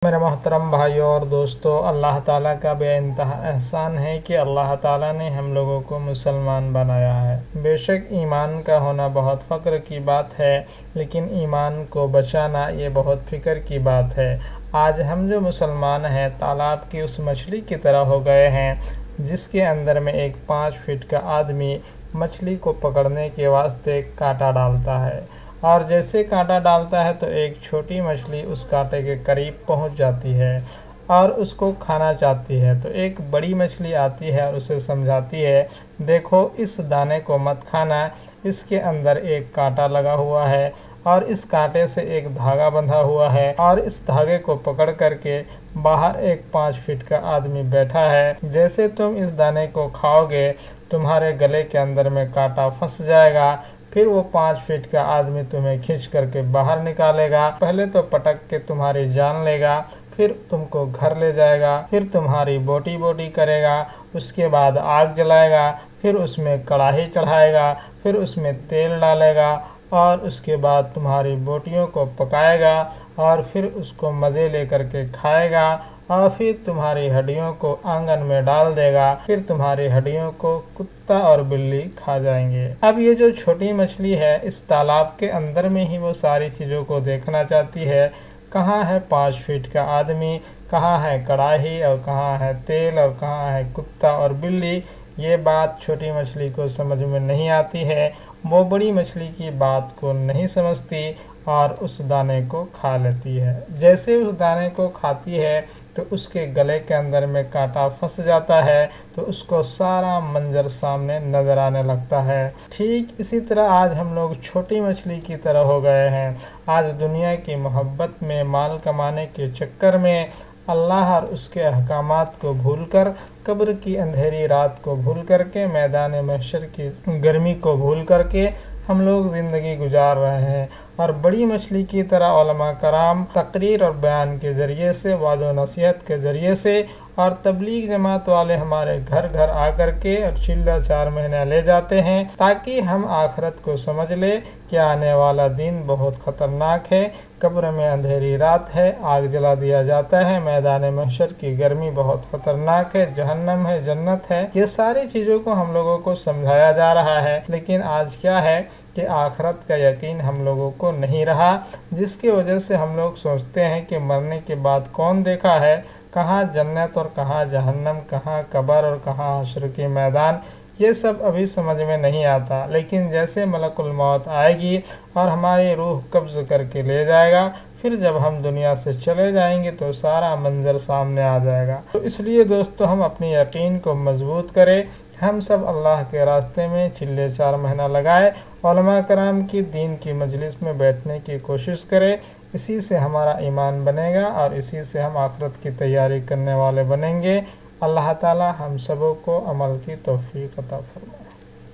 میرے محترم بھائیوں اور دوستوں، اللہ تعالیٰ کا بے انتہا احسان ہے کہ اللہ تعالیٰ نے ہم لوگوں کو مسلمان بنایا ہے۔ بے شک ایمان کا ہونا بہت فخر کی بات ہے، لیکن ایمان کو بچانا یہ بہت فکر کی بات ہے۔ آج ہم جو مسلمان ہیں تالاب کی اس مچھلی کی طرح ہو گئے ہیں جس کے اندر میں ایک 5 فٹ کا آدمی مچھلی کو پکڑنے کے واسطے کانٹا ڈالتا ہے، اور جیسے کانٹا ڈالتا ہے تو ایک چھوٹی مچھلی اس کانٹے کے قریب پہنچ جاتی ہے اور اس کو کھانا چاہتی ہے، تو ایک بڑی مچھلی آتی ہے اور اسے سمجھاتی ہے، دیکھو اس دانے کو مت کھانا، اس کے اندر ایک کانٹا لگا ہوا ہے اور اس کانٹے سے ایک دھاگا بندھا ہوا ہے، اور اس دھاگے کو پکڑ کر کے باہر ایک 5 فٹ کا آدمی بیٹھا ہے۔ جیسے تم اس دانے کو کھاؤ گے تمہارے گلے کے اندر میں کانٹا پھنس جائے گا، پھر وہ 5 فٹ کا آدمی تمہیں کھینچ کر کے باہر نکالے گا، پہلے تو پٹک کے تمہاری جان لے گا، پھر تم کو گھر لے جائے گا، پھر تمہاری بوٹی کرے گا، اس کے بعد آگ جلائے گا، پھر اس میں کڑاہی چڑھائے گا، پھر اس میں تیل ڈالے گا، اور اس کے بعد تمہاری بوٹیوں کو پکائے گا، اور پھر اس کو مزے لے کر کے کھائے گا، اور پھر تمہاری ہڈیوں کو آنگن میں ڈال دے گا، پھر تمہاری ہڈیوں کو کتا اور بلی کھا جائیں گے۔ اب یہ جو چھوٹی مچھلی ہے اس تالاب کے اندر میں ہی وہ ساری چیزوں کو دیکھنا چاہتی ہے، کہاں ہے 5 فٹ کا آدمی، کہاں ہے کڑاہی، اور کہاں ہے تیل، اور کہاں ہے کتا اور بلی۔ یہ بات چھوٹی مچھلی کو سمجھ میں نہیں آتی ہے، وہ بڑی مچھلی کی بات کو نہیں سمجھتی اور اس دانے کو کھا لیتی ہے۔ جیسے اس دانے کو کھاتی ہے تو اس کے گلے کے اندر میں کانٹا پھنس جاتا ہے، تو اس کو سارا منظر سامنے نظر آنے لگتا ہے۔ ٹھیک اسی طرح آج ہم لوگ چھوٹی مچھلی کی طرح ہو گئے ہیں۔ آج دنیا کی محبت میں، مال کمانے کے چکر میں، اللہ اور اس کے احکامات کو بھول کر، قبر کی اندھیری رات کو بھول کر کے، میدان محشر کی گرمی کو بھول کر کے ہم لوگ زندگی گزار رہے ہیں، اور بڑی مچھلی کی طرح علماء کرام تقریر اور بیان کے ذریعے سے، وعظ و نصیحت کے ذریعے سے، اور تبلیغ جماعت والے ہمارے گھر گھر آ کر کے اور چلہ 4 مہینہ لے جاتے ہیں تاکہ ہم آخرت کو سمجھ لیں کہ آنے والا دن بہت خطرناک ہے، قبر میں اندھیری رات ہے، آگ جلا دیا جاتا ہے، میدان محشر کی گرمی بہت خطرناک ہے، جہنم ہے، جنت ہے۔ یہ ساری چیزوں کو ہم لوگوں کو سمجھایا جا رہا ہے، لیکن آج کیا ہے کہ آخرت کا یقین ہم لوگوں کو نہیں رہا، جس کی وجہ سے ہم لوگ سوچتے ہیں کہ مرنے کے بعد کون دیکھا ہے، کہاں جنت اور کہاں جہنم، کہاں قبر اور کہاں حشر کے میدان، یہ سب ابھی سمجھ میں نہیں آتا۔ لیکن جیسے ملک الموت آئے گی اور ہماری روح قبض کر کے لے جائے گا، پھر جب ہم دنیا سے چلے جائیں گے تو سارا منظر سامنے آ جائے گا۔ تو اس لیے دوستو ہم اپنی یقین کو مضبوط کریں، ہم سب اللہ کے راستے میں چلے 4 مہینہ لگائے، علماء کرام کی دین کی مجلس میں بیٹھنے کی کوشش کرے، اسی سے ہمارا ایمان بنے گا اور اسی سے ہم آخرت کی تیاری کرنے والے بنیں گے۔ اللہ تعالی ہم سبوں کو عمل کی توفیق عطا فرمائے۔